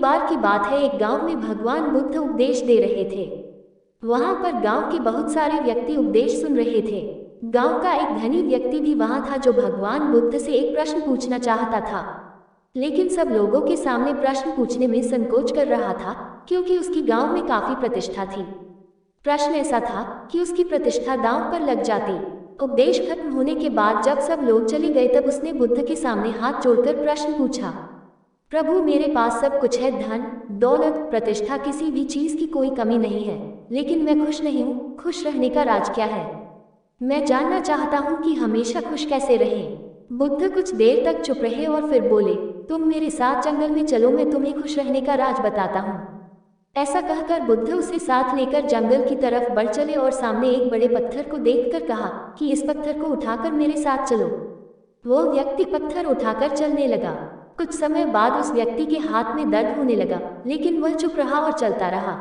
बार की बात है, एक गांव में भगवान बुद्ध उपदेश दे रहे थे। वहां पर गांव के बहुत सारे व्यक्ति उपदेश सुन रहे थे। गांव का एक धनी व्यक्ति भी वहां था जो भगवान बुद्ध से एक प्रश्न पूछना चाहता था, लेकिन सब लोगों के सामने प्रश्न पूछने में संकोच कर रहा था क्योंकि उसकी गांव में काफी प्रतिष्ठा थी। प्रश्न ऐसा था कि उसकी प्रतिष्ठा दांव पर लग जाती। उपदेश खत्म होने के बाद जब सब लोग चले गए तब उसने बुद्ध के सामने हाथ जोड़कर प्रश्न पूछा, प्रभु मेरे पास सब कुछ है, धन दौलत प्रतिष्ठा, किसी भी चीज की कोई कमी नहीं है, लेकिन मैं खुश नहीं हूँ। खुश रहने का राज क्या है? मैं जानना चाहता हूँ कि हमेशा खुश कैसे रहें। बुद्ध कुछ देर तक चुप रहे और फिर बोले, तुम मेरे साथ जंगल में चलो, मैं तुम्हें खुश रहने का राज बताता हूँ। ऐसा कहकर बुद्ध उसे साथ लेकर जंगल की तरफ बढ़ चले और सामने एक बड़े पत्थर को देखकर कहा कि इस पत्थर को उठाकर मेरे साथ चलो। वो व्यक्ति पत्थर उठाकर चलने लगा। कुछ समय बाद उस व्यक्ति के हाथ में दर्द होने लगा, लेकिन वह चुप रहा और चलता रहा।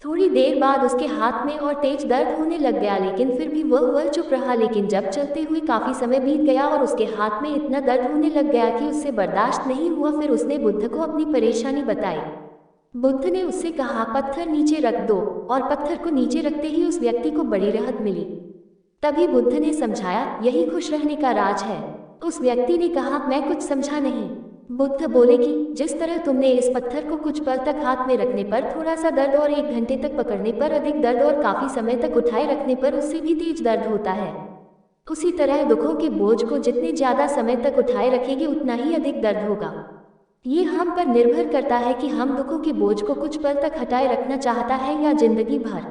थोड़ी देर बाद उसके हाथ में और तेज दर्द होने लग गया, लेकिन फिर भी वह चुप रहा। लेकिन जब चलते हुए काफी समय बीत गया और उसके हाथ में इतना दर्द होने लग गया कि उससे बर्दाश्त नहीं हुआ, फिर उसने बुद्ध को अपनी परेशानी बताई। बुद्ध ने उससे कहा, पत्थर नीचे रख दो, और पत्थर को नीचे रखते ही उस व्यक्ति को बड़ी राहत मिली। तभी बुद्ध ने समझाया, यही खुश रहने का राज है। उस व्यक्ति ने कहा, मैं कुछ समझा नहीं। बुद्ध बोले कि जिस तरह तुमने इस पत्थर को कुछ पल तक हाथ में रखने पर थोड़ा सा दर्द और 1 घंटे तक पकड़ने पर अधिक दर्द और काफी समय तक उठाए रखने पर उससे भी तेज दर्द होता है, उसी तरह दुखों के बोझ को जितने ज्यादा समय तक उठाए रखेंगे उतना ही अधिक दर्द होगा। ये हम पर निर्भर करता है कि हम दुखों के बोझ को कुछ पल तक हटाए रखना चाहता है या जिंदगी भर।